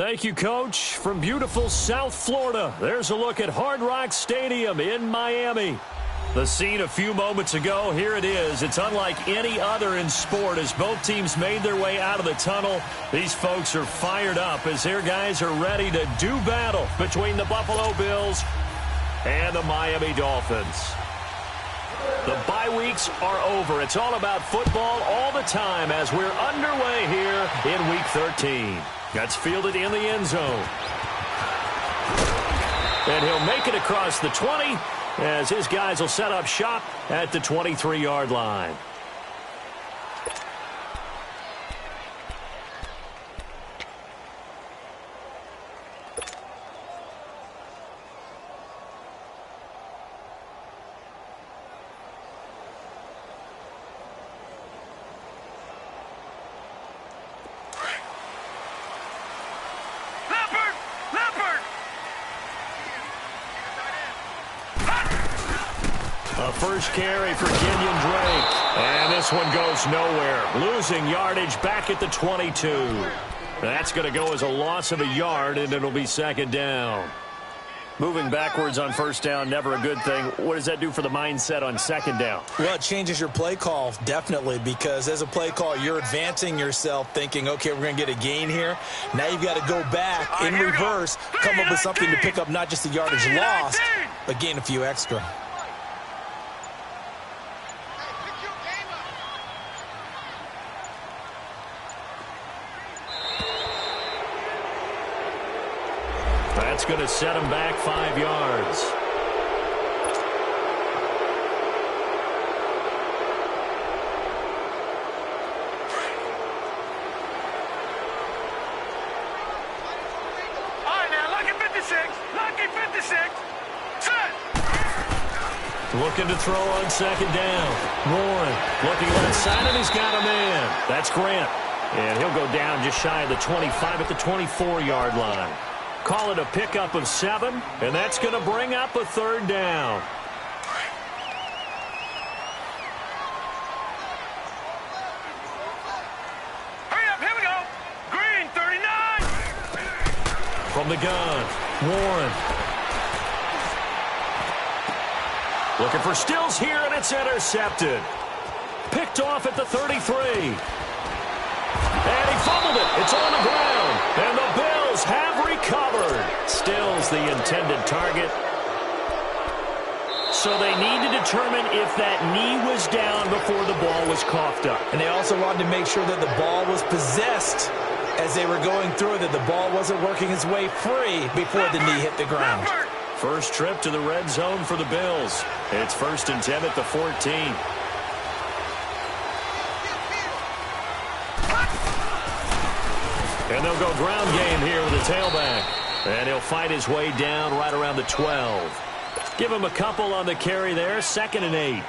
Thank you, Coach. From beautiful South Florida, there's a look at Hard Rock Stadium in Miami. The scene a few moments ago, here it is. It's unlike any other in sport as both teams made their way out of the tunnel. These folks are fired up as their guys are ready to do battle between the Buffalo Bills and the Miami Dolphins. The bye weeks are over. It's all about football all the time as we're underway here in Week 13. That's fielded in the end zone. And he'll make it across the 20 as his guys will set up shop at the 23-yard line. First carry for Kenyon Drake. And this one goes nowhere. Losing yardage back at the 22. That's going to go as a loss of a yard, and it'll be second down. Moving backwards on first down, never a good thing. What does that do for the mindset on second down? Well, it changes your play call, definitely, because as a play call, you're advancing yourself thinking, okay, we're going to get a gain here. Now you've got to go back in reverse, come up with something to pick up not just the yardage lost, but gain a few extra. That's going to set him back 5 yards. All right, now, lucky 56. Lucky 56. Set. Looking to throw on second down. Warren looking left side, and he's got a man. That's Grant. And he'll go down just shy of the 25 at the 24-yard line. Call it a pickup of 7, and that's going to bring up a third down. Hurry up, here we go. Green, 39. From the gun, Warren. Looking for Stills here, and it's intercepted. Picked off at the 33. And he fumbled it. It's on the ground. And the Bills have recovered. Stills the intended target. So they need to determine if that knee was down before the ball was coughed up. And they also wanted to make sure that the ball was possessed as they were going through, that the ball wasn't working its way free before the knee hit the ground. First trip to the red zone for the Bills. It's 1st and 10 at the 14. And they'll go ground game here with the tailback. And he'll fight his way down right around the 12. Give him a couple on the carry there. 2nd and 8.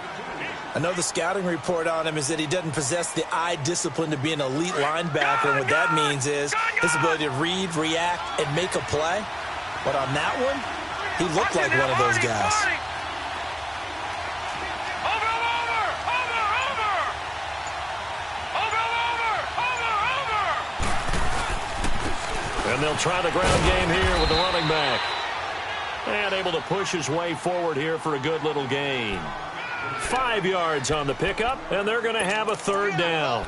I know the scouting report on him is that he doesn't possess the eye discipline to be an elite linebacker. And what that means is his ability to read, react, and make a play. But on that one, he looked like one of those guys. And they'll try the ground game here with the running back. And able to push his way forward here for a good little gain. 5 yards on the pickup, and they're going to have a third down.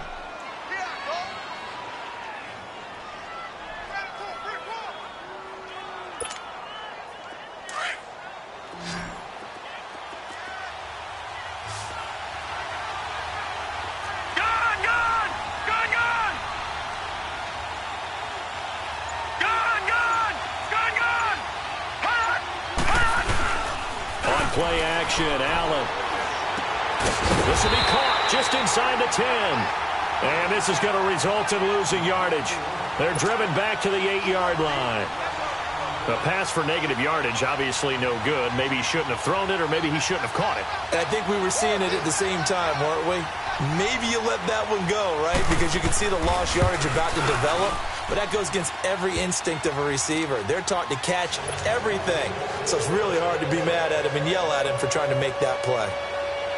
Play action, Allen. This will be caught just inside the 10. And this is going to result in losing yardage. They're driven back to the 8-yard line. The pass for negative yardage, obviously no good. Maybe he shouldn't have thrown it, or maybe he shouldn't have caught it. And I think we were seeing it at the same time, weren't we? Maybe you let that one go, right? Because you can see the lost yardage about to develop. But that goes against every instinct of a receiver. They're taught to catch everything. So it's really hard to be mad at him and yell at him for trying to make that play.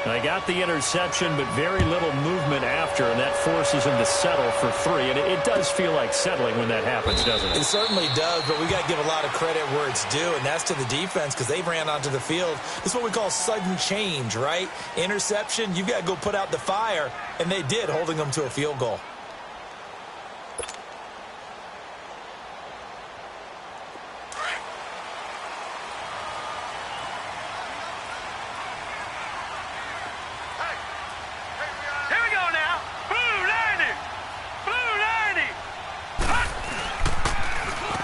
They got the interception, but very little movement after, and that forces him to settle for 3. And it does feel like settling when that happens, doesn't it? It certainly does, but we got to give a lot of credit where it's due, and that's to the defense because they ran onto the field. This is what we call sudden change, right? Interception, you've got to go put out the fire, and they did, holding them to a field goal.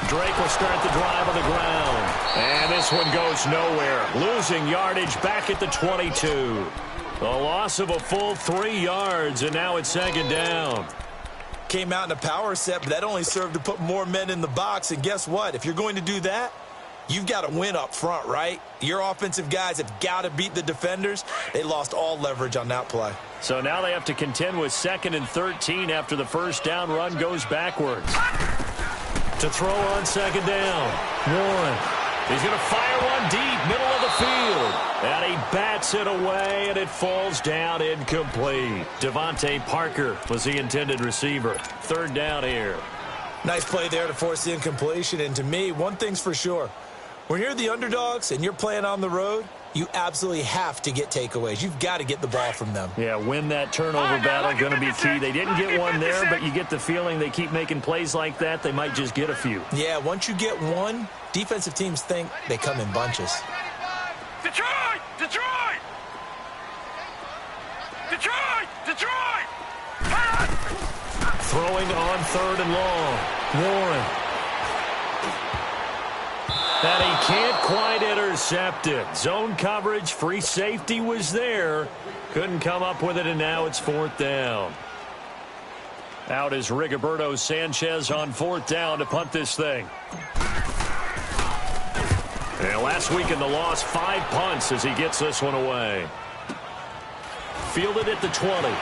Drake will start the drive on the ground. And this one goes nowhere. Losing yardage back at the 22. A loss of a full 3 yards, and now it's second down. Came out in a power set, but that only served to put more men in the box. And guess what? If you're going to do that, you've got to win up front, right? Your offensive guys have got to beat the defenders. They lost all leverage on that play. So now they have to contend with 2nd and 13 after the first down run goes backwards. To throw on second down. Warren. He's going to fire one deep, middle of the field. And he bats it away, and it falls down incomplete. Devontae Parker was the intended receiver. 3rd down here. Nice play there to force the incompletion. And to me, one thing's for sure. When you're the underdogs and you're playing on the road, you absolutely have to get takeaways. You've got to get the ball from them. Yeah, win that turnover battle, going to be key. They didn't get one there, but you get the feeling they keep making plays like that, they might just get a few. Yeah, once you get one, defensive teams think they come in bunches. Detroit! Detroit! Detroit! Detroit! Throwing on 3rd and long. Warren. And he can't quite intercept it. Zone coverage, free safety was there. Couldn't come up with it, and now it's 4th down. Out is Rigoberto Sanchez on 4th down to punt this thing. And last week in the loss, 5 punts as he gets this one away. Fielded at the 20.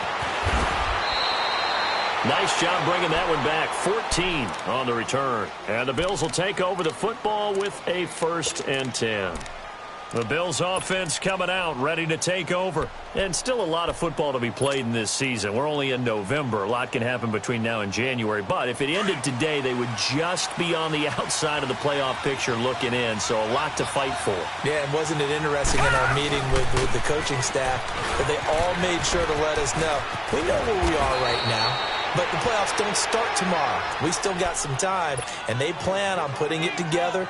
Nice job bringing that one back. 14 on the return. And the Bills will take over the football with a 1st and 10. The Bills offense coming out, ready to take over. And still a lot of football to be played in this season. We're only in November. A lot can happen between now and January. But if it ended today, they would just be on the outside of the playoff picture looking in. So a lot to fight for. Yeah, and wasn't it interesting in our meeting with the coaching staff that they all made sure to let us know, we know where we are right now, but the playoffs don't start tomorrow. We still got some time, and they plan on putting it together,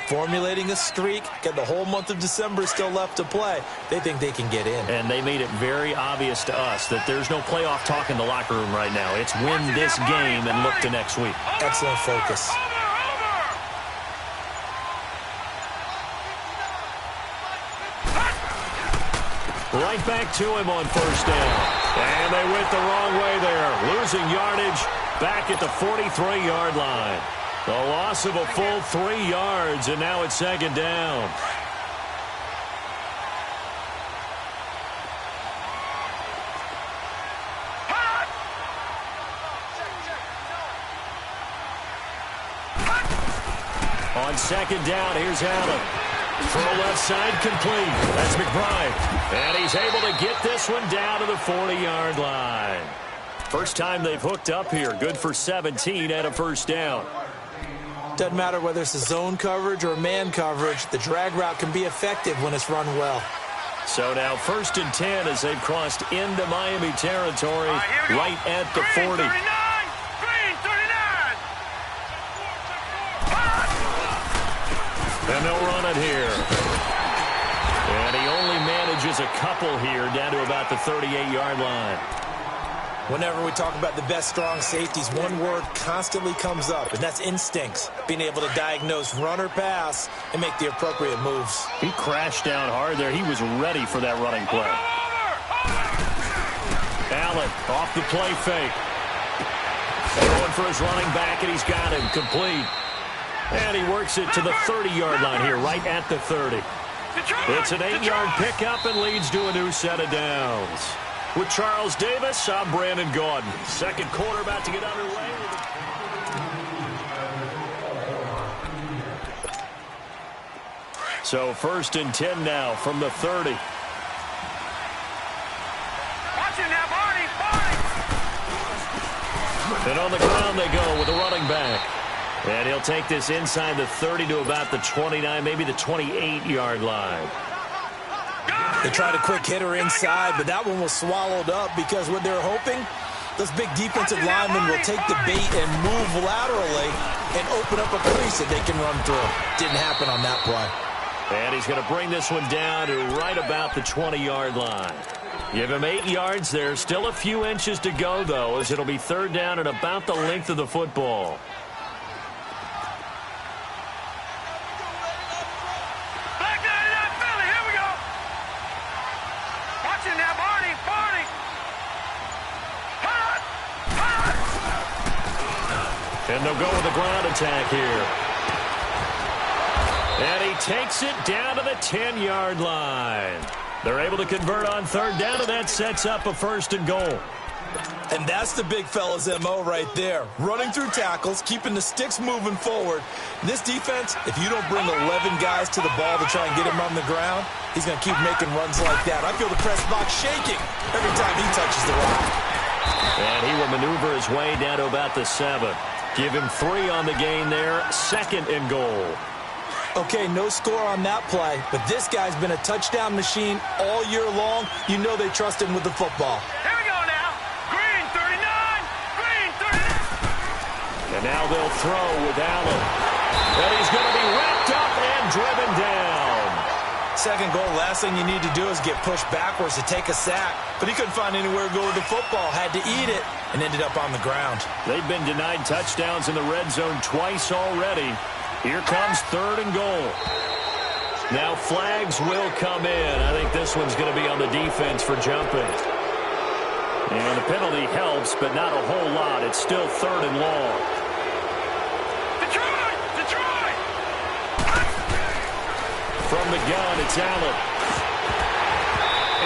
formulating a streak, got the whole month of December still left to play. They think they can get in. And they made it very obvious to us that there's no playoff talk in the locker room right now. It's win this game and look to next week. Excellent focus. Right back to him on 1st down. And they went the wrong way there. Losing yardage back at the 43-yard line. The loss of a full 3 yards, and now it's 2nd down. On 2nd down, here's Allen. Throw left side complete. That's McBride. And he's able to get this one down to the 40-yard line. First time they've hooked up here. Good for 17 and a 1st down. Doesn't matter whether it's a zone coverage or man coverage, the drag route can be effective when it's run well. So now 1st and 10 as they've crossed into Miami territory right at the 40. And they'll run it here. And he only manages a couple here down to about the 38-yard line. Whenever we talk about the best strong safeties, one word constantly comes up, and that's instincts. Being able to diagnose run or pass and make the appropriate moves. He crashed down hard there. He was ready for that running play. Allen off the play fake. Going for his running back, and he's got him complete. And he works it to the 30-yard line here, right at the 30. It's an 8-yard pickup and leads to a new set of downs. With Charles Davis, I'm Brandon Gaudin. Second quarter about to get underway. So 1st and 10 now from the 30. And on the ground they go with the running back. And he'll take this inside the 30 to about the 29, maybe the 28-yard line. They tried a quick hitter inside, but that one was swallowed up because what they're hoping, those big defensive linemen will take the bait and move laterally and open up a crease that they can run through. Didn't happen on that play. And he's going to bring this one down to right about the 20-yard line. Give him 8 yards there. Still a few inches to go, though, as it'll be third down and about the length of the football. And they'll go with the ground attack here. And he takes it down to the 10-yard line. They're able to convert on third down, and that sets up a 1st and goal. And that's the big fella's MO right there. Running through tackles, keeping the sticks moving forward. This defense, if you don't bring 11 guys to the ball to try and get him on the ground, he's going to keep making runs like that. I feel the press box shaking every time he touches the rock. And he will maneuver his way down to about the 7. Give him 3 on the gain there. 2nd and goal. Okay, no score on that play, but this guy's been a touchdown machine all year long. You know they trust him with the football. Here we go now. Green 39. Green 39. And now they'll throw with Allen. And he's going to be wrapped up and driven down. 2nd goal, last thing you need to do is get pushed backwards to take a sack. But he couldn't find anywhere to go with the football. Had to eat it and ended up on the ground. They've been denied touchdowns in the red zone twice already. Here comes 3rd and goal. Now flags will come in. I think this one's going to be on the defense for jumping. And the penalty helps, but not a whole lot. It's still 3rd and long. Detroit! From the gun, it's Allen.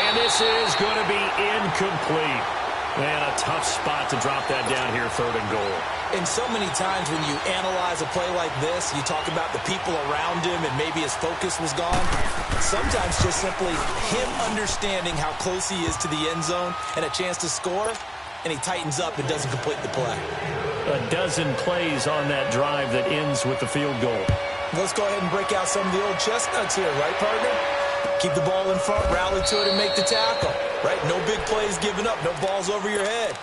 And this is going to be incomplete. Man, a tough spot to drop that down here, 3rd and goal. And so many times when you analyze a play like this, you talk about the people around him and maybe his focus was gone. Sometimes just simply him understanding how close he is to the end zone and a chance to score, and he tightens up and doesn't complete the play. A dozen plays on that drive that ends with the field goal. Let's go ahead and break out some of the old chestnuts here, right, partner? Keep the ball in front, rally to it, and make the tackle. Right? No big plays given up, no balls over your head.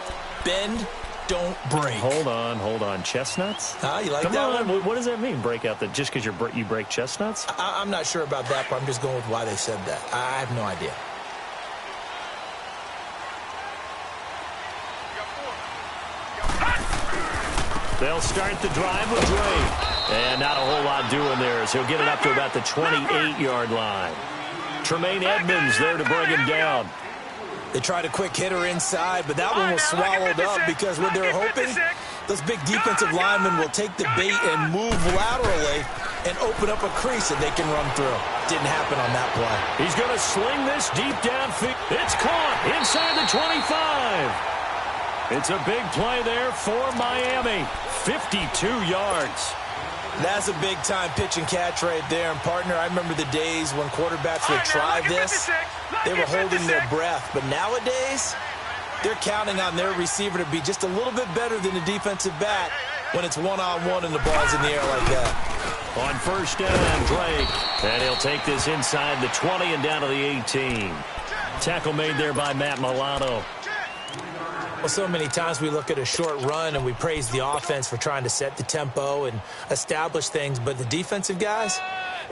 Bend, don't break. Hold on. Chestnuts? You like Come that on. one? What does that mean, break out? Just because you break chestnuts? I'm not sure about that, but I'm just going with why they said that. I have no idea. They'll start the drive with Drake. And not a whole lot doing there as he'll get it up to about the 28-yard line. Tremaine Edmonds there to bring him down. They tried a quick hitter inside, but that one was swallowed up because what they're hoping, those big defensive linemen will take the bait and move laterally and open up a crease that they can run through. Didn't happen on that play. He's going to sling this deep downfield. It's caught inside the 25. It's a big play there for Miami. 52 yards. That's a big-time pitch and catch right there. And, partner, I remember the days when quarterbacks would try this. They were holding their breath. But nowadays, they're counting on their receiver to be just a little bit better than the defensive back when it's one-on-one and the ball's in the air like that. On 1st down, Drake. And he'll take this inside the 20 and down to the 18. Tackle made there by Matt Milano. Well, so many times we look at a short run and we praise the offense for trying to set the tempo and establish things, but the defensive guys,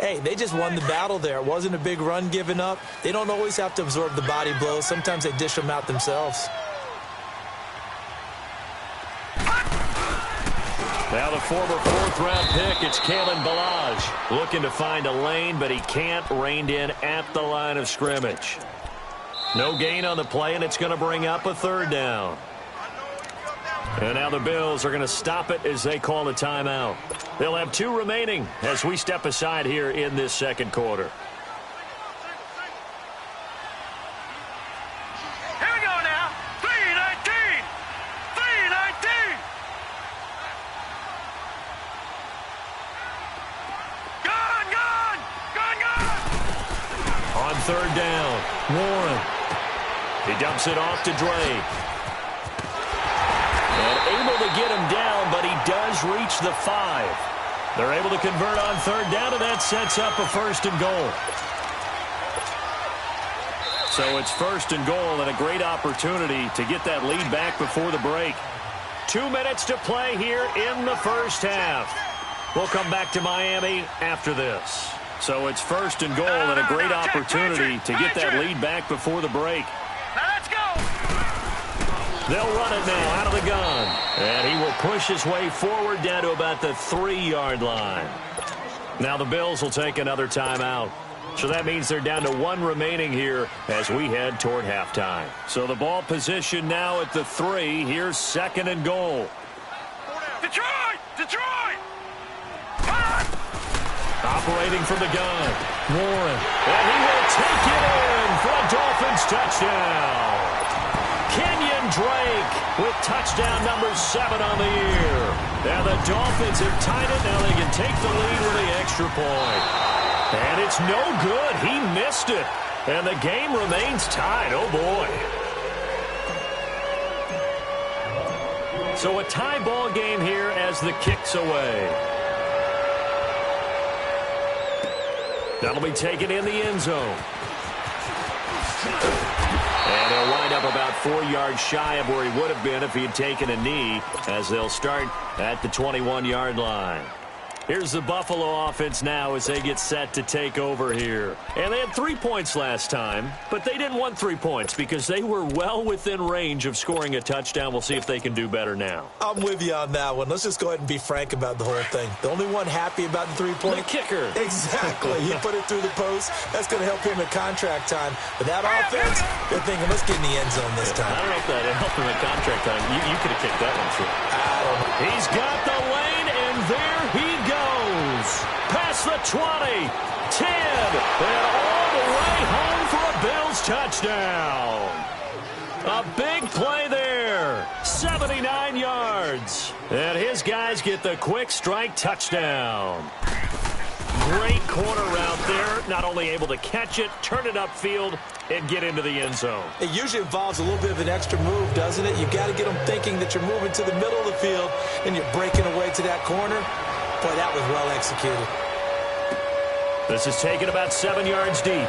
hey, they just won the battle there. It wasn't a big run given up. They don't always have to absorb the body blows. Sometimes they dish them out themselves. Now the former 4th-round pick, it's Kalen Ballage. Looking to find a lane, but he can't. Reined in at the line of scrimmage. No gain on the play, and it's going to bring up a 3rd down. And now the Bills are going to stop it as they call a timeout. They'll have 2 remaining as we step aside here in this 2nd quarter. Here we go now. 3:19. 3:19. Gone. On 3rd down, Warren. He dumps it off to Drake. And able to get Bills reach the 5. They're able to convert on third down, and that sets up a first and goal. So it's first and goal and a great opportunity to get that lead back before the break. 2 minutes to play here in the first half. We'll come back to Miami after this. So it's first and goal and a great opportunity to get that lead back before the break. Now let's go. They'll run it now out of the gun. And he will push his way forward down to about the 3-yard line. Now the Bills will take another timeout. So that means they're down to 1 remaining here as we head toward halftime. So the ball position now at the 3. Here's second and goal. Detroit! Detroit! Operating from the gun. Warren. And he will take it in for a Dolphins touchdown. Kenyon Drake with touchdown number 7 on the year. Now the Dolphins have tied it. Now they can take the lead with the extra point. And it's no good. He missed it. And the game remains tied. Oh, boy. So a tie ball game here as the kick's away. That'll be taken in the end zone. And he'll wind up about 4 yards shy of where he would have been if he had taken a knee, as they'll start at the 21-yard line. Here's the Buffalo offense now as they get set to take over here. And they had 3 points last time, but they didn't want 3 points because they were well within range of scoring a touchdown. We'll see if they can do better now. I'm with you on that one. Let's just go ahead and be frank about the whole thing. The only one happy about the 3-point? The kicker. Exactly. He put it through the post. That's going to help him at contract time. But that offense, they're thinking, let's get in the end zone this time. I don't know if that helped him at contract time. You could have kicked that one through. I don't know. He's got the lane, and there he goes. Past the 20, 10, and all the way home for a Bills touchdown. A big play there. 79 yards. And his guys get the quick strike touchdown. Great corner route there. Not only able to catch it, turn it upfield, and get into the end zone. It usually involves a little bit of an extra move, doesn't it? You've got to get them thinking that you're moving to the middle of the field and you're breaking away to that corner. Boy, that was well executed. This is taken about 7 yards deep.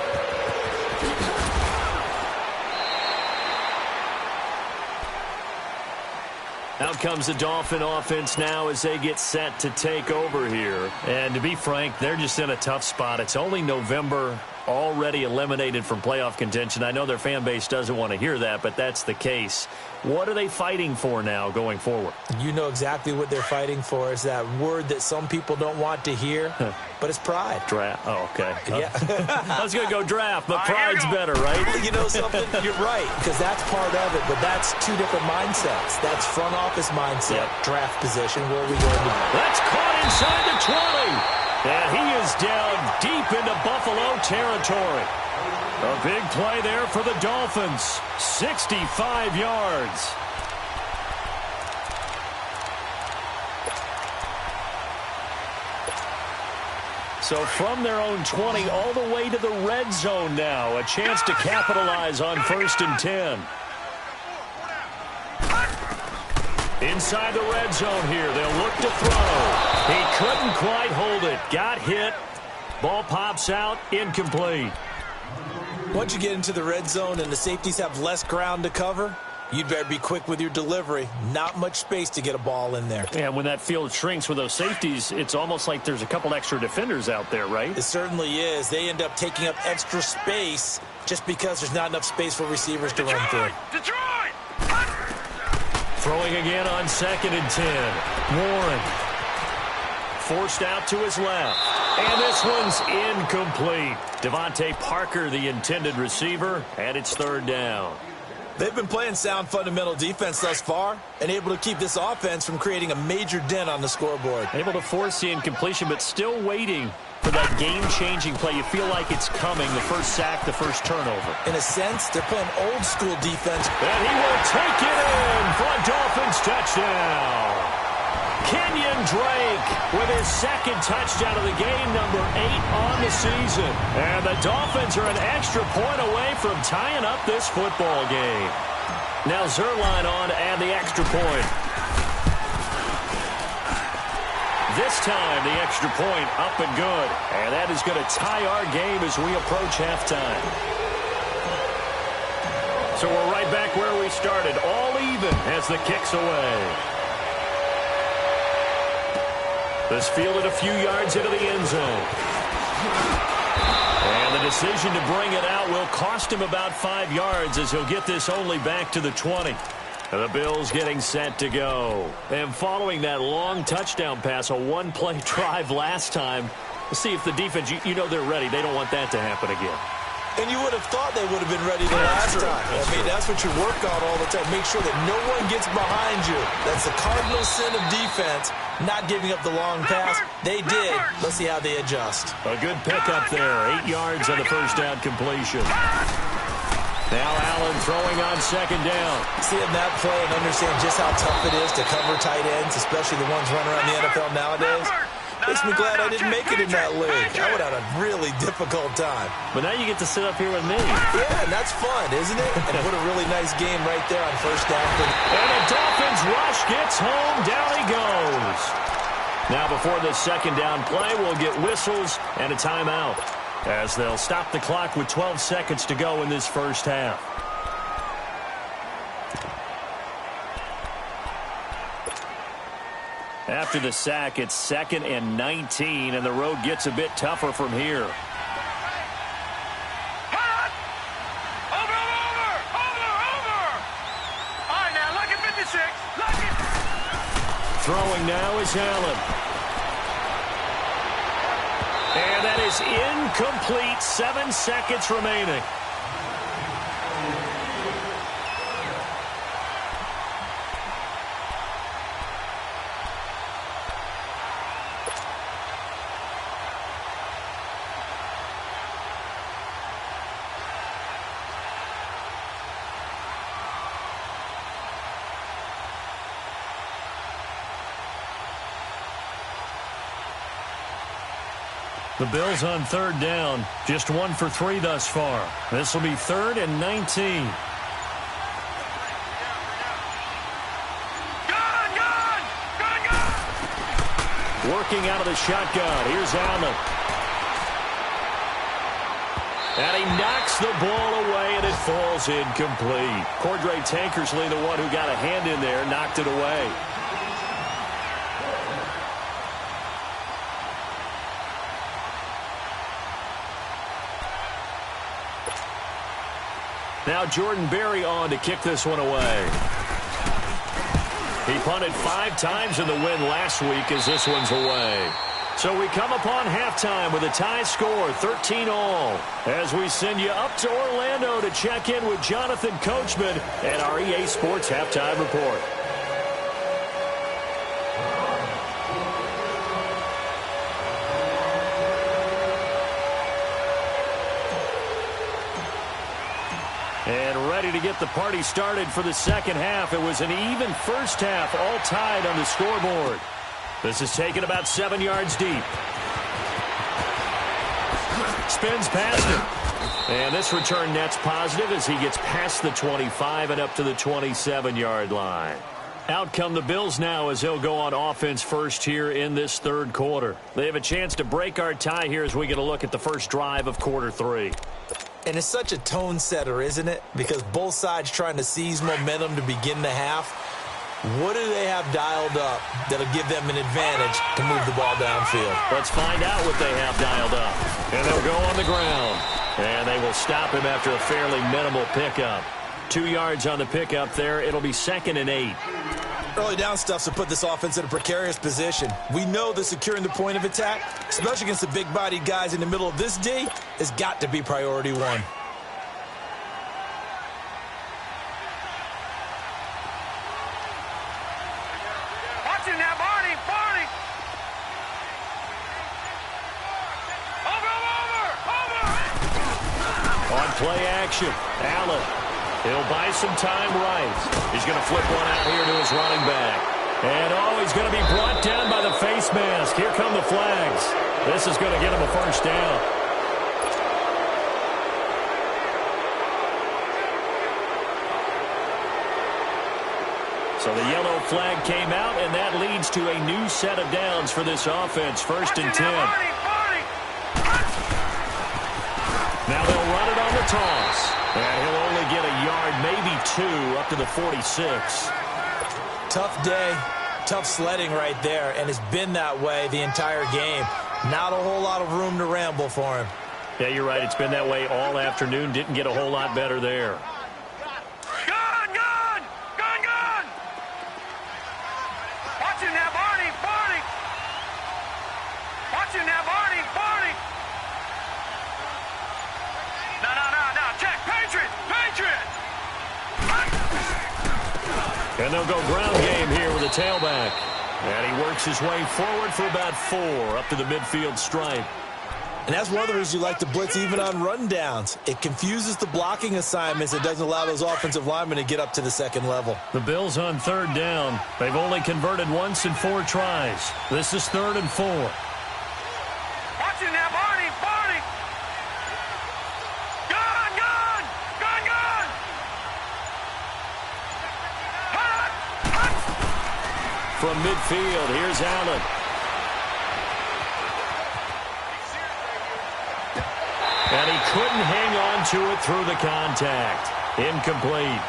Out comes the Dolphin offense now as they get set to take over here. And to be frank, they're just in a tough spot. It's only November, already eliminated from playoff contention. I know their fan base doesn't want to hear that, but that's the case. What are they fighting for now going forward? You know exactly what they're fighting for. Is that word that some people don't want to hear, but it's pride. Draft. Oh, okay. Yeah. I was going to go draft, but pride's better, right? You know something? You're right, because that's part of it, but that's 2 different mindsets. That's front office mindset, draft position, where we go to. That's caught inside the 20. And he is down deep into Buffalo territory. A big play there for the Dolphins. 65 yards. So from their own 20 all the way to the red zone now. A chance to capitalize on 1st and 10. Inside the red zone here. They'll look to throw. He couldn't quite hold it. Got hit. Ball pops out. Incomplete. Once you get into the red zone and the safeties have less ground to cover, you'd better be quick with your delivery. Not much space to get a ball in there. Yeah, when that field shrinks with those safeties, it's almost like there's a couple extra defenders out there, right? It certainly is. They end up taking up extra space just because there's not enough space for receivers to run through. Detroit! Throwing again on 2nd and 10. Warren. Forced out to his left. And this one's incomplete. Devontae Parker, the intended receiver, and it's 3rd down. They've been playing sound fundamental defense thus far and able to keep this offense from creating a major dent on the scoreboard. Able to force the incompletion, but still waiting for that game-changing play. You feel like it's coming, the first sack, the first turnover. In a sense, they're playing old-school defense. And he will take it in for a Dolphins touchdown. Kenyon Drake with his 2nd touchdown of the game, number 8 on the season. And the Dolphins are an extra point away from tying up this football game. Now Zerline on and the extra point. This time, the extra point up and good. And that is going to tie our game as we approach halftime. So we're right back where we started, all even as the kick's away. This fielded a few yards into the end zone. And the decision to bring it out will cost him about 5 yards as he'll get this only back to the 20. The Bills getting set to go. And following that long touchdown pass, a one-play drive last time, let's see if the defense, you know they're ready. They don't want that to happen again. And you would have thought they would have been ready the last time. That's what you work on all the time. Make sure that no one gets behind you. That's the cardinal sin of defense, not giving up the long pass. They did. Let's see how they adjust. A good pickup there. 8 yards on the first down completion. Now Allen throwing on second down. Seeing that play and understand just how tough it is to cover tight ends, especially the ones running around the NFL nowadays, makes me glad I didn't make it in that league. I would have had a really difficult time. But now you get to sit up here with me. Yeah, and that's fun, isn't it? And what a really nice game right there on first down. And the Dolphins rush gets home. Down he goes. Now before the second down play, we'll get whistles and a timeout, as they'll stop the clock with 12 seconds to go in this first half. After the sack, it's 2nd and 19, and the road gets a bit tougher from here. Hot! Over! All right, now, look at 56. Look at... Throwing now is Allen. And that is incomplete. 7 seconds remaining. The Bills on third down, just 1 for 3 thus far. This will be 3rd and 19. Working out of the shotgun. Here's Allen. And he knocks the ball away, and it falls incomplete. Cordray Tankersley, the one who got a hand in there, knocked it away. Now Jordan Berry on to kick this one away. He punted 5 times in the win last week as this one's away. So we come upon halftime with a tie score, 13-all, as we send you up to Orlando to check in with Jonathan Coachman at our EA Sports Halftime Report. And ready to get the party started for the second half. It was an even first half, all tied on the scoreboard. This is taken about 7 yards deep. Spins past him. And this return net's positive as he gets past the 25 and up to the 27-yard line. Out come the Bills now as they'll go on offense first here in this third quarter. They have a chance to break our tie here as we get a look at the first drive of quarter 3. And it's such a tone setter, isn't it? Because both sides trying to seize momentum to begin the half. What do they have dialed up that'll give them an advantage to move the ball downfield? Let's find out what they have dialed up. And they'll go on the ground. And they will stop him after a fairly minimal pickup. 2 yards on the pickup there. It'll be 2nd and 8. Early down stuff's to put this offense in a precarious position. We know that securing the point of attack, especially against the big-bodied guys in the middle of this D, has got to be priority 1. Watch it now, Barney! Over! On play action, Allen. He'll buy some time right. He's going to flip one out here to his running back. And, he's going to be brought down by the face mask. Here come the flags. This is going to get him a first down. So the yellow flag came out, and that leads to a new set of downs for this offense. 1st and 10. Now they'll run it on the toss. And he'll only get a yard, maybe 2, up to the 46. Tough day, tough sledding right there, and it's been that way the entire game. Not a whole lot of room to ramble for him. Yeah, you're right. It's been that way all afternoon. Didn't get a whole lot better there. Gun! Gun! Gun! Gun! Watch him now, Barney! Barney! Watch him now, Barney! Barney! No, no, no, no. Check. Patriot! Patriot! And they'll go ground game here with a tailback. And he works his way forward for about 4 up to the midfield stripe. And that's one of the reasons you like to blitz even on rundowns. It confuses the blocking assignments. It doesn't allow those offensive linemen to get up to the second level. The Bills on 3rd down. They've only converted once in 4 tries. This is 3rd and 4. Watch him now, Barney! Barney! Gun! Gun! Gun! Gun! Hut! Hut! From midfield, here's Allen. And he couldn't hang on to it through the contact. Incomplete.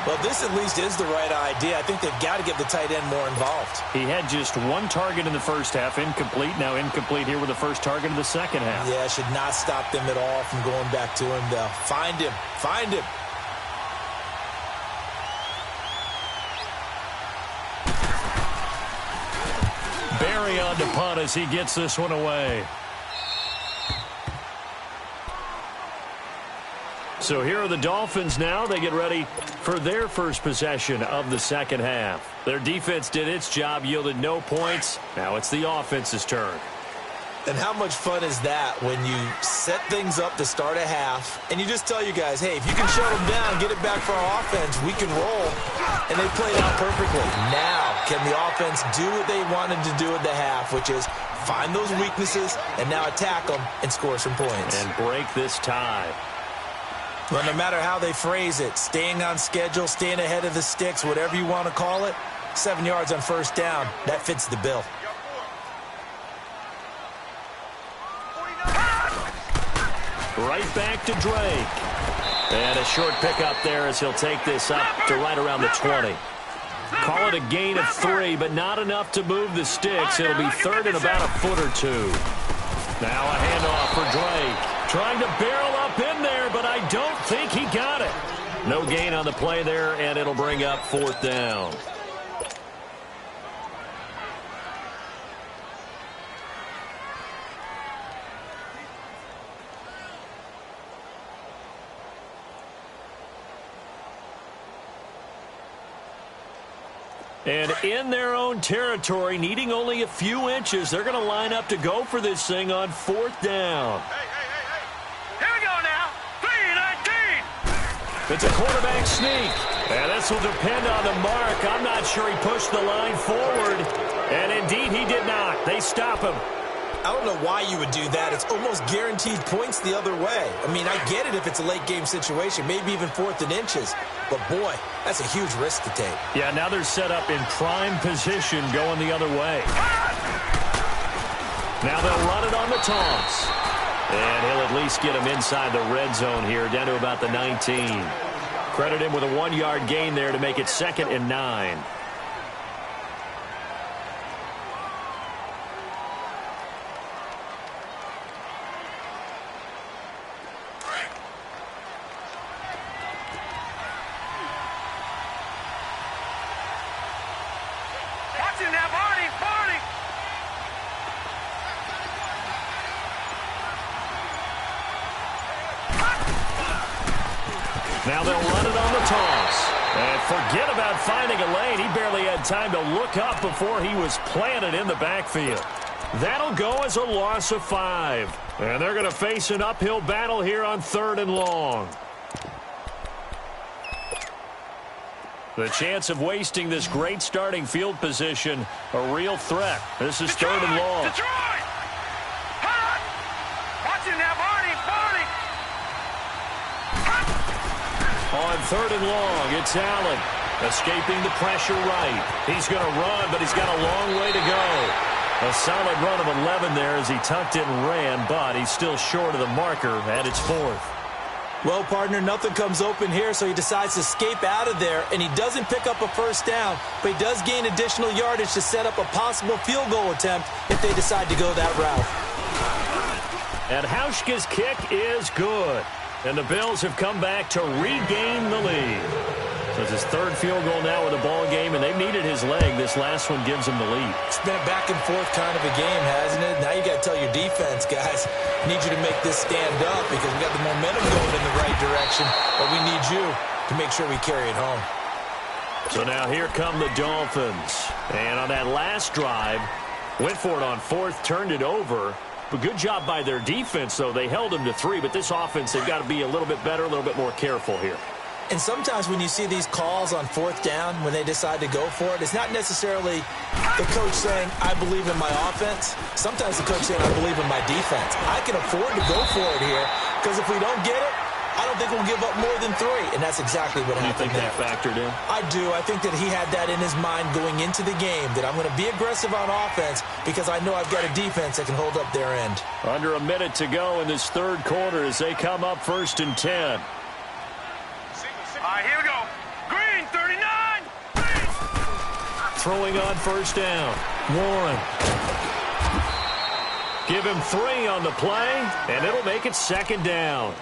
Well, this at least is the right idea. I think they've got to get the tight end more involved. He had just 1 target in the first half, incomplete. Now incomplete here with the first target in the second half. Yeah, should not stop them at all from going back to him, though. Find him. Find him. Barry on to punt as he gets this one away. So here are the Dolphins now. They get ready for their first possession of the second half. Their defense did its job, yielded no points. Now it's the offense's turn. And how much fun is that when you set things up to start a half and you just tell you guys, hey, if you can shut them down, get it back for our offense, we can roll. And they played out perfectly. Now, can the offense do what they wanted to do at the half, which is find those weaknesses and now attack them and score some points. And break this tie. Well, no matter how they phrase it, staying on schedule, staying ahead of the sticks, whatever you want to call it, 7 yards on 1st down, that fits the bill. Right back to Drake. And a short pickup there as he'll take this up to right around the 20. Call it a gain of 3, but not enough to move the sticks. It'll be 3rd and about a foot or 2. Now a handoff for Drake. Trying to barrel up in there, but I don't think he got it. No gain on the play there, and it'll bring up 4th down. And in their own territory, needing only a few inches, they're going to line up to go for this thing on 4th down. Hey! Here we go now. 3-19. It's a quarterback sneak. And this will depend on the mark. I'm not sure he pushed the line forward. And indeed, he did not. They stop him. I don't know why you would do that. It's almost guaranteed points the other way. I mean, I get it if it's a late game situation, maybe even 4th and inches. But, boy, that's a huge risk to take. Yeah, now they're set up in prime position going the other way. Now they'll run it on the toss. And he'll at least get him inside the red zone here, down to about the 19. Credit him with a 1-yard gain there to make it 2nd and 9. Now they'll run it on the toss. And forget about finding a lane. He barely had time to look up before he was planted in the backfield. That'll go as a loss of 5. And they're going to face an uphill battle here on 3rd and long. The chance of wasting this great starting field position, a real threat. This is Detroit, 3rd and long. Detroit! Hut! Watch him now, Barney! On 3rd and long, it's Allen. Escaping the pressure right. He's going to run, but he's got a long way to go. A solid run of 11 there as he tucked it and ran, but he's still short of the marker, and it's 4th. Well, partner, nothing comes open here, so he decides to escape out of there, and he doesn't pick up a first down, but he does gain additional yardage to set up a possible field goal attempt if they decide to go that route. And Hauschka's kick is good, and the Bills have come back to regain the lead. So it's his 3rd field goal now with the ball game, and they've needed his leg. This last one gives him the lead. It's been a back-and-forth kind of a game, hasn't it? Now you got to tell your defense, guys, I need you to make this stand up because we got the momentum going in the right direction, but we need you to make sure we carry it home. So now here come the Dolphins. And on that last drive, went for it on 4th, turned it over. But good job by their defense, though. They held them to 3, but this offense, they've got to be a little bit better, a little bit more careful here. And sometimes when you see these calls on 4th down, when they decide to go for it, it's not necessarily the coach saying, I believe in my offense. Sometimes the coach saying, I believe in my defense. I can afford to go for it here because if we don't get it, I don't think we'll give up more than 3. And that's exactly what happened there. You think that factored in? I do. I think that he had that in his mind going into the game, that I'm going to be aggressive on offense because I know I've got a defense that can hold up their end. Under a minute to go in this 3rd quarter as they come up 1st and 10. All right, here we go. Green, 39. Green. Throwing on 1st down. Warren. Give him 3 on the play, and it'll make it 2nd down.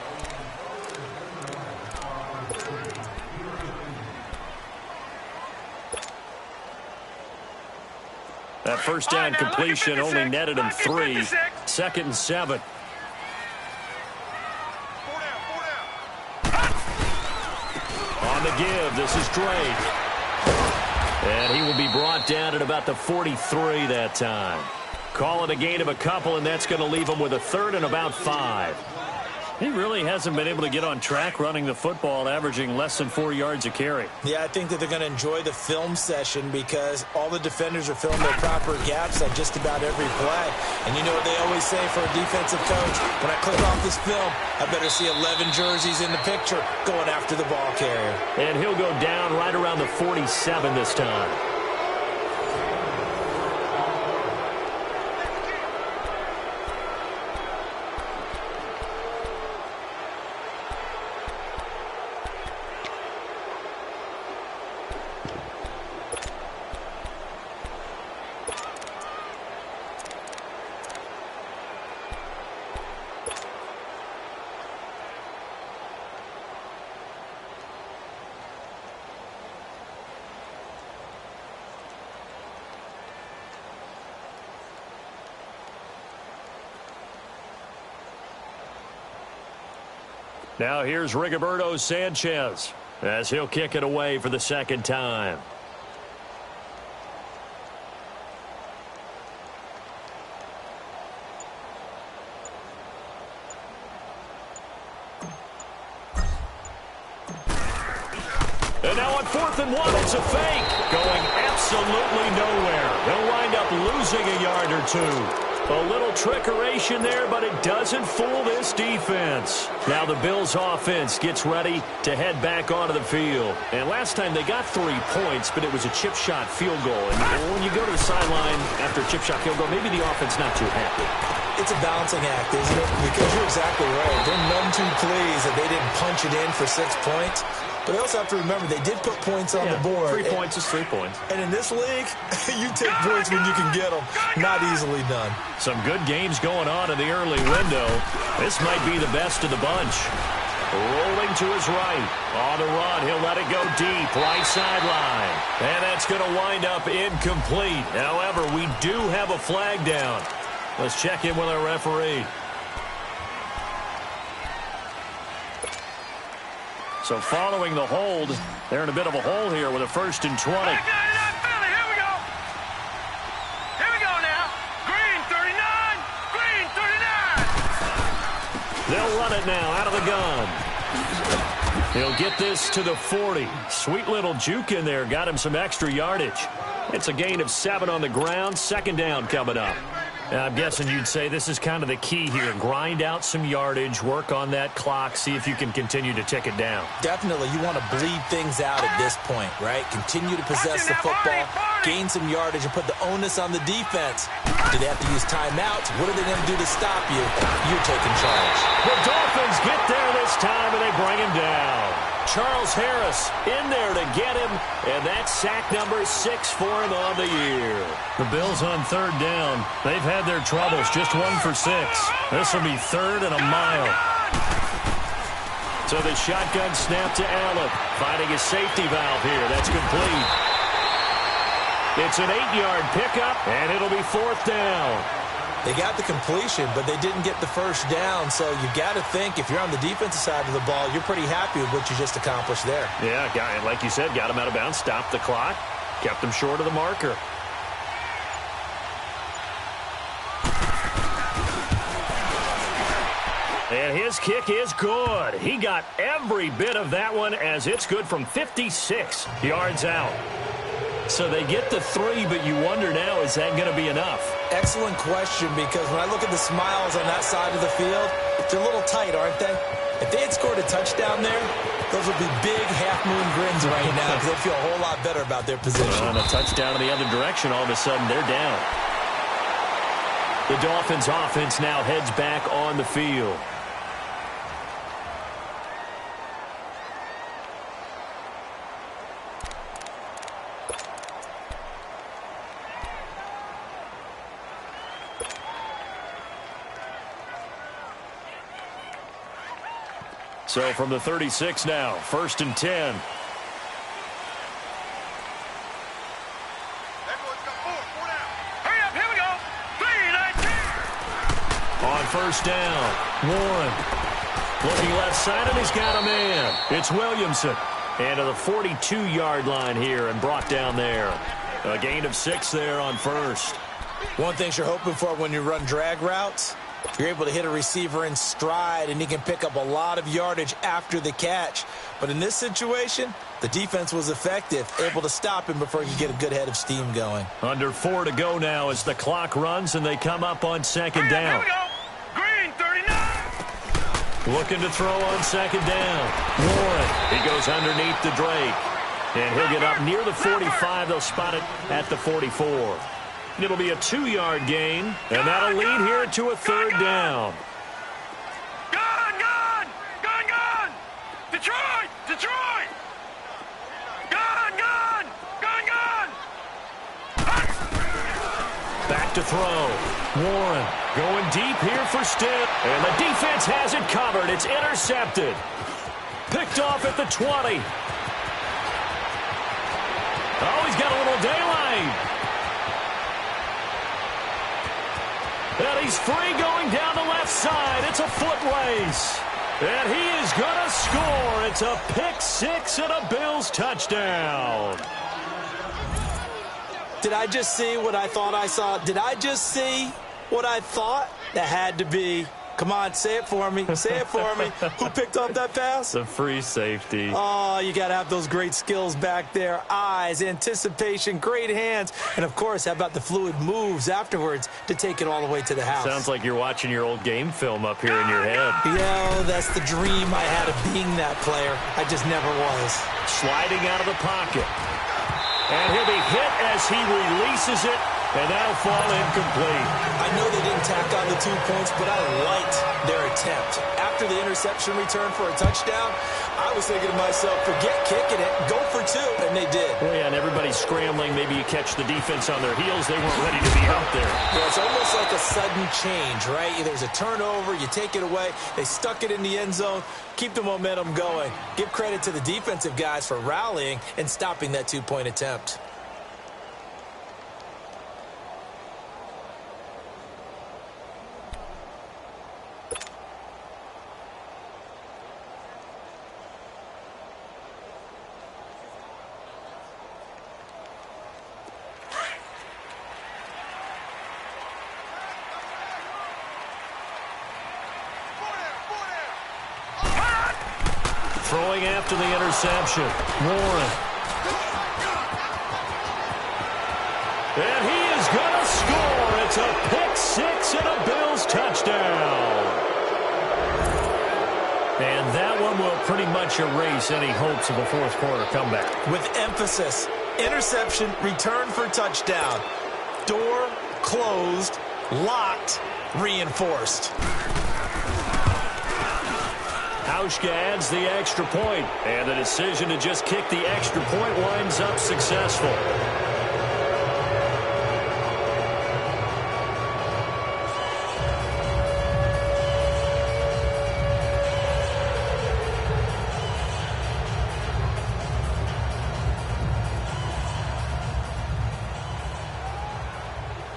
That 1st down completion only netted him 3. 2nd and 7. On the give, this is Drake. And he will be brought down at about the 43 that time. Call it a gain of a couple, and that's going to leave him with a 3rd and about 5. He really hasn't been able to get on track running the football, averaging less than 4 yards a carry. Yeah, I think that they're going to enjoy the film session because all the defenders are filling their proper gaps on just about every play. And you know what they always say for a defensive coach? When I click off this film, I better see 11 jerseys in the picture going after the ball carrier. And he'll go down right around the 47 this time. Now here's Rigoberto Sanchez as he'll kick it away for the 2nd time. And now on 4th and 1, it's a fake. Going absolutely nowhere. He'll wind up losing a yard or 2. A little trickeration there, but it doesn't fool this defense. Now the Bills' offense gets ready to head back onto the field. And last time they got 3 points, but it was a chip shot field goal. And when you go to the sideline after a chip shot field goal, maybe the offense not too happy. It's a balancing act, isn't it? Because you're exactly right. They're none too pleased that they didn't punch it in for 6 points. But they also have to remember they did put points on the board. 3 points is 3 points. And in this league, you take points when you can get them. Not easily done. Some good games going on in the early window. This might be the best of the bunch. Rolling to his right. On the run, he'll let it go deep. Right sideline. And that's going to wind up incomplete. However, we do have a flag down. Let's check in with our referee. So following the hold, they're in a bit of a hole here with a 1st and 20. Here we go. Here we go now. Green 39. Green 39. They'll run it now out of the gun. He'll get this to the 40. Sweet little juke in there. Got him some extra yardage. It's a gain of 7 on the ground. 2nd down coming up. I'm guessing you'd say this is kind of the key here. Grind out some yardage, work on that clock, see if you can continue to tick it down. Definitely, you want to bleed things out at this point, right? Continue to possess the football, gain some yardage, and put the onus on the defense. Do they have to use timeouts? What are they going to do to stop you? You're taking charge. The Dolphins get there this time, and they bring him down. Charles Harris in there to get him, and that's sack number 6 for him on the year. The Bills on third down. They've had their troubles, just 1 for 6. This will be third and a mile. So the shotgun snap to Allen, finding a safety valve here. That's complete. It's an 8-yard pickup, and it'll be fourth down. They got the completion, but they didn't get the first down. So you got to think if you're on the defensive side of the ball, you're pretty happy with what you just accomplished there. Yeah, like you said, got him out of bounds, stopped the clock, kept him short of the marker. And his kick is good. He got every bit of that one as it's good from 56 yards out. So they get the 3, but you wonder now, is that going to be enough? Excellent question, because when I look at the smiles on that side of the field, they're a little tight, aren't they? If they had scored a touchdown there, those would be big half-moon grins right now because they feel a whole lot better about their position. On a touchdown in the other direction, all of a sudden they're down. The Dolphins offense now heads back on the field. So from the 36 now, 1st and 10. Everyone's got 4 down. Hurry up, here we go. 3-19. On 1st down, Warren. Looking left side, and he's got a man. It's Williamson. And to the 42-yard line here and brought down there. A gain of 6 there on 1st. One thing you're hoping for when you run drag routes, you're able to hit a receiver in stride, and he can pick up a lot of yardage after the catch. But in this situation, the defense was effective, able to stop him before he could get a good head of steam going. Under 4 to go now as the clock runs, and they come up on 2nd down. Here we go. Green, 39. Looking to throw on 2nd down. Warren, he goes underneath to Drake. And he'll get up near the 45. They'll spot it at the 44. It'll be a 2-yard gain, and that'll lead here to a 3rd down. Gone! Detroit! Gone! Back to throw. Warren going deep here for Stitt. And the defense has it covered. It's intercepted. Picked off at the 20. Oh, he's got a little daylight. And he's free going down the left side. It's a foot race. And he is going to score. It's a pick 6 and a Bills touchdown. Did I just see what I thought I saw? Did I just see what I thought? That had to be. Come on, say it for me. Say it for me. Who picked up that pass? The free safety. Oh, you got to have those great skills back there. Eyes, anticipation, great hands. And, of course, how about the fluid moves afterwards to take it all the way to the house? Sounds like you're watching your old game film up here in your head. Yeah, that's the dream I had of being that player. I just never was. Sliding out of the pocket. And he'll be hit as he releases it. And that'll fall incomplete. I know they didn't tack on the 2 points, but I liked their attempt. After the interception return for a touchdown, I was thinking to myself, forget kicking it, go for 2, and they did. Well, yeah, and everybody's scrambling. Maybe you catch the defense on their heels. They weren't ready to be out there. Yeah, it's almost like a sudden change, right? There's a turnover, you take it away, they stuck it in the end zone, keep the momentum going. Give credit to the defensive guys for rallying and stopping that 2-point attempt. Throwing after the interception. Warren. And he is going to score. It's a pick 6 touchdown. And that one will pretty much erase any hopes of a fourth quarter comeback. With emphasis, interception, return for touchdown. Door closed, locked, reinforced. Hauschka adds the extra point, and the decision to just kick the extra point winds up successful.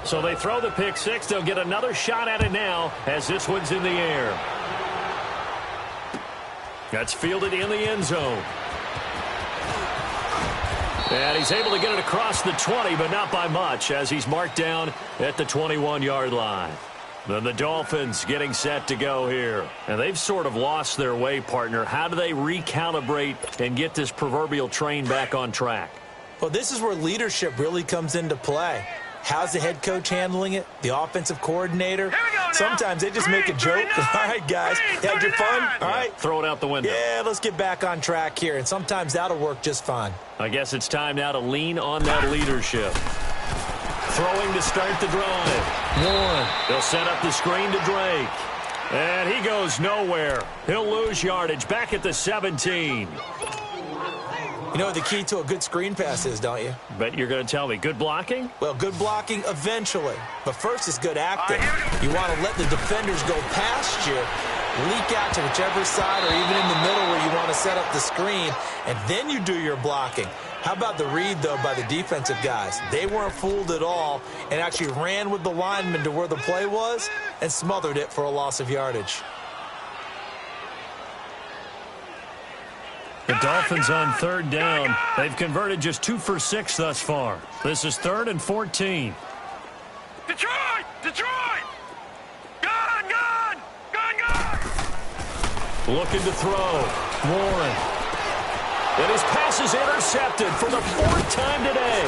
So they throw the pick six. They'll get another shot at it now as this one's in the air. That's fielded in the end zone. And he's able to get it across the 20, but not by much, as he's marked down at the 21-yard line. Then the Dolphins getting set to go here. And they've sort of lost their way, partner. How do they recalibrate and get this proverbial train back on track? Well, this is where leadership really comes into play. How's the head coach handling it? The offensive coordinator? Sometimes they just make a joke. All right, guys, had your fun? All right. Throw it out the window. Yeah, let's get back on track here. And sometimes that'll work just fine. I guess it's time now to lean on that leadership. Throwing to start the drive. Warren. They'll set up the screen to Drake. And he goes nowhere. He'll lose yardage back at the 17. You know what the key to a good screen pass is, don't you? Bet you're going to tell me. Good blocking? Well, good blocking eventually. But first is good acting. You want to let the defenders go past you, leak out to whichever side or even in the middle where you want to set up the screen, and then you do your blocking. How about the read, though, by the defensive guys? They weren't fooled at all and actually ran with the lineman to where the play was and smothered it for a loss of yardage. The Dolphins on third down. They've converted just 2 for 6 thus far. This is 3rd and 14. Detroit! Detroit! Gone! Gone! Gone! Gone! Looking to throw. Warren. And his pass is intercepted for the 4th time today.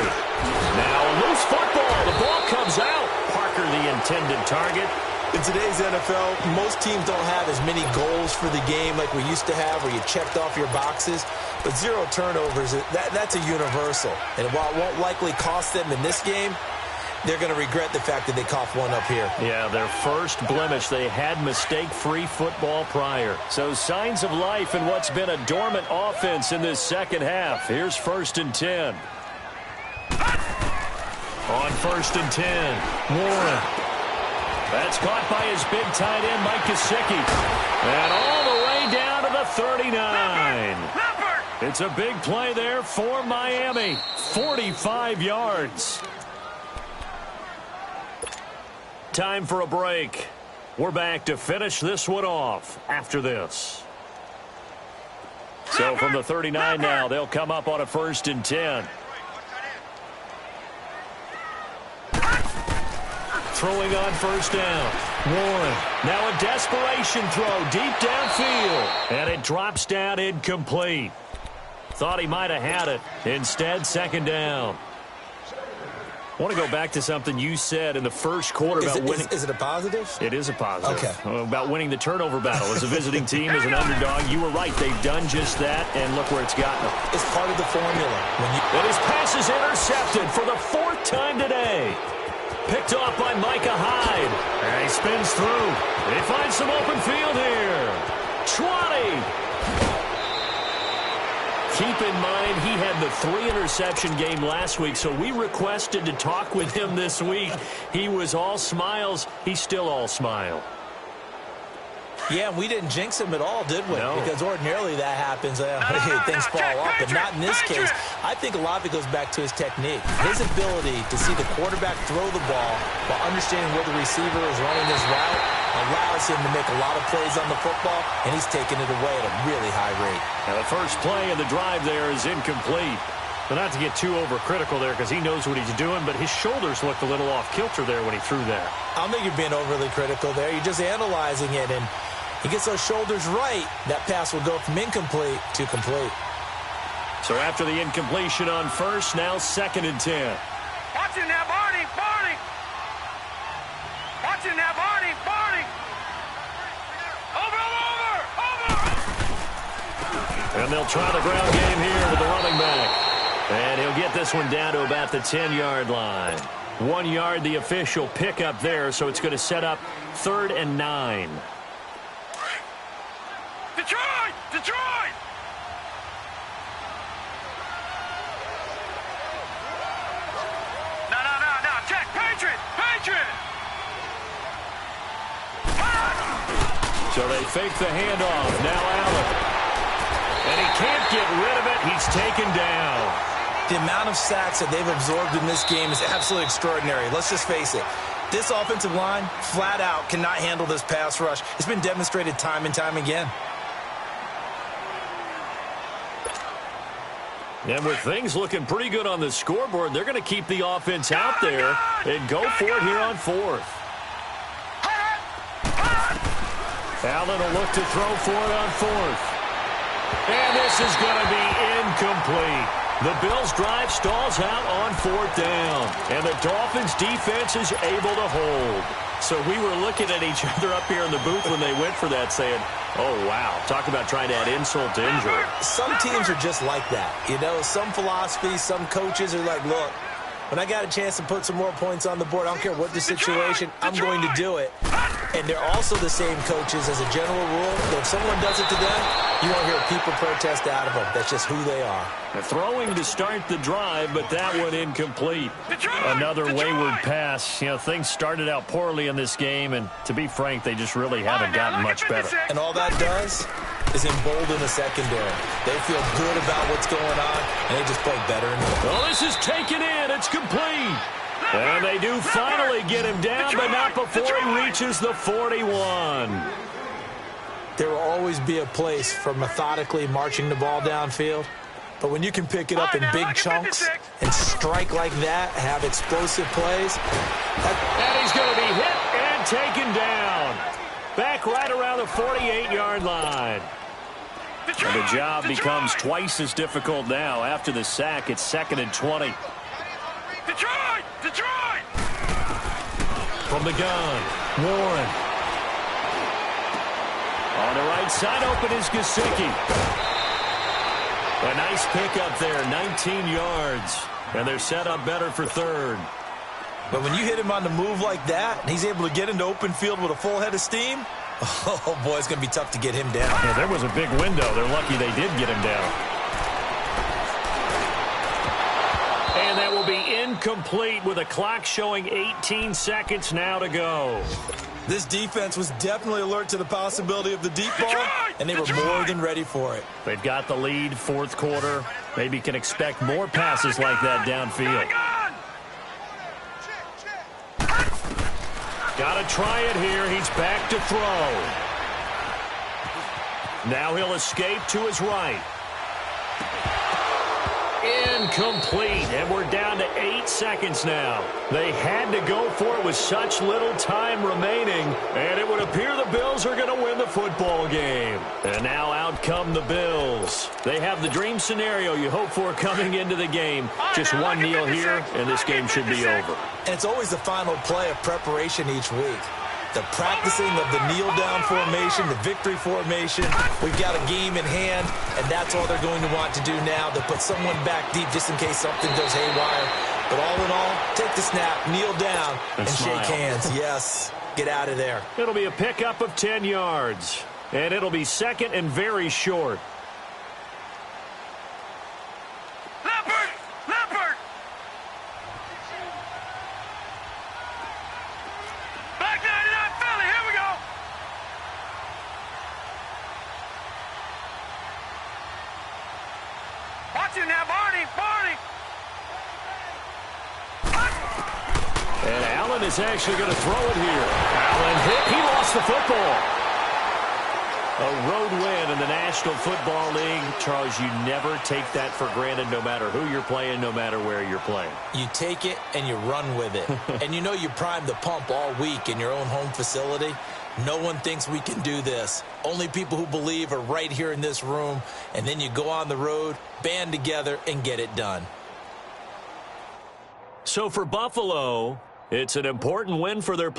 Now a loose football. The ball comes out. Parker, the intended target. In today's NFL, most teams don't have as many goals for the game like we used to have where you checked off your boxes. But 0 turnovers, that's a universal. And while it won't likely cost them in this game, they're going to regret the fact that they coughed one up here. Yeah, their first blemish. They had mistake-free football prior. So signs of life in what's been a dormant offense in this second half. Here's 1st and 10. On 1st and 10, Warren. That's caught by his big tight end, Mike Gesicki. And all the way down to the 39. It's a big play there for Miami. 45 yards. Time for a break. We're back to finish this one off after this. So from the 39 now, they'll come up on a 1st and 10. Throwing on 1st down. Warren. Now a desperation throw deep downfield. And it drops down incomplete. Thought he might have had it. Instead, 2nd down. I want to go back to something you said in the first quarter about winning. Is it a positive? It is a positive. Okay. About winning the turnover battle. As a visiting team, as an underdog, you were right. They've done just that, and look where it's gotten them. It's part of the formula. And his pass is intercepted for the 4th time today. Picked off by Micah Hyde. And he spins through. He finds some open field here. 20. Keep in mind, he had the 3-interception game last week, so we requested to talk with him this week. He was all smiles. He's still all smile. Yeah, we didn't jinx him at all, did we? No. Because ordinarily that happens. Things fall off, but not in this case. I think a lot of it goes back to his technique. His ability to see the quarterback throw the ball while understanding where the receiver is running his route allows him to make a lot of plays on the football, and he's taking it away at a really high rate. Now, the first play of the drive there is incomplete. But not to get too overcritical there because he knows what he's doing, but his shoulders looked a little off kilter there when he threw that. I don't think you're being overly critical there. You're just analyzing it, and he gets those shoulders right, that pass will go from incomplete to complete. So after the incompletion on 1st, now 2nd and 10. Watch it now, Barney! Barney! Watch it now, Barney! Barney! And they'll try the ground game here with the running back. And he'll get this one down to about the 10-yard line. 1 yard, the official pickup there, so it's going to set up 3rd and 9. Detroit! Detroit! No. Check. Patriot! Patriot! So they fake the handoff. Now Allen. And he can't get rid of it. He's taken down. The amount of sacks that they've absorbed in this game is absolutely extraordinary. Let's just face it. This offensive line, flat out, cannot handle this pass rush. It's been demonstrated time and time again. And with things looking pretty good on the scoreboard, they're going to keep the offense out there and go for it here on 4th. Allen will look to throw for it on 4th. And this is going to be incomplete. The Bills' drive stalls out on 4th down. And the Dolphins' defense is able to hold. So we were looking at each other up here in the booth when they went for that saying, oh, wow, talk about trying to add insult to injury. Some teams are just like that. You know, some philosophies, some coaches are like, look, when I got a chance to put some more points on the board, I don't care what the situation, I'm going to do it. And they're also the same coaches as a general rule. That if someone does it to them, you won't hear people protest out of them. That's just who they are. Throwing to start the drive, but that one incomplete. Another wayward pass. You know, things started out poorly in this game, and to be frank, they just really haven't gotten much better. And all that does is embolden the secondary. They feel good about what's going on, and they just play better. Well, this is taken in. It's complete. And they do finally get him down, but not before he reaches the 41. There will always be a place for methodically marching the ball downfield. But when you can pick it up in big chunks and strike like that, have explosive plays. And he's going to be hit and taken down. Back right around the 48-yard line. And the job becomes twice as difficult now. After the sack, it's 2nd and 20. Detroit! Detroit! From the gun, Warren. On the right side, open is Gesicki. A nice pickup there, 19 yards. And they're set up better for 3rd. But when you hit him on the move like that, and he's able to get into open field with a full head of steam, oh, boy, it's going to be tough to get him down. Yeah, there was a big window. They're lucky they did get him down. And that will be incomplete with a clock showing 18 seconds now to go. This defense was definitely alert to the possibility of the deep ball, and they were more than ready for it. They've got the lead, 4th quarter. Maybe can expect more passes like that downfield. Got to try it here. He's back to throw. Now he'll escape to his right. Incomplete, and we're down to 8 seconds now. They had to go for it with such little time remaining, and it would appear the Bills are going to win the football game. And now out come the Bills. They have the dream scenario you hope for coming into the game. Just one kneel here, and this game should be over. And it's always the final play of preparation each week. The practicing of the kneel-down formation, the victory formation. We've got a game in hand, and that's all they're going to want to do now. They'll put someone back deep just in case something goes haywire. But all in all, take the snap, kneel down, and shake hands. Yes, get out of there. It'll be a pickup of 10 yards, and it'll be 2nd and very short. Now, Barney! And Allen is actually going to throw it here. Allen hit. He lost the football. A road win in the National Football League. Charles, you never take that for granted no matter who you're playing, no matter where you're playing. You take it and you run with it. And you know you primed the pump all week in your own home facility. No one thinks we can do this. Only people who believe are right here in this room. And then you go on the road, band together, and get it done. So for Buffalo, it's an important win for their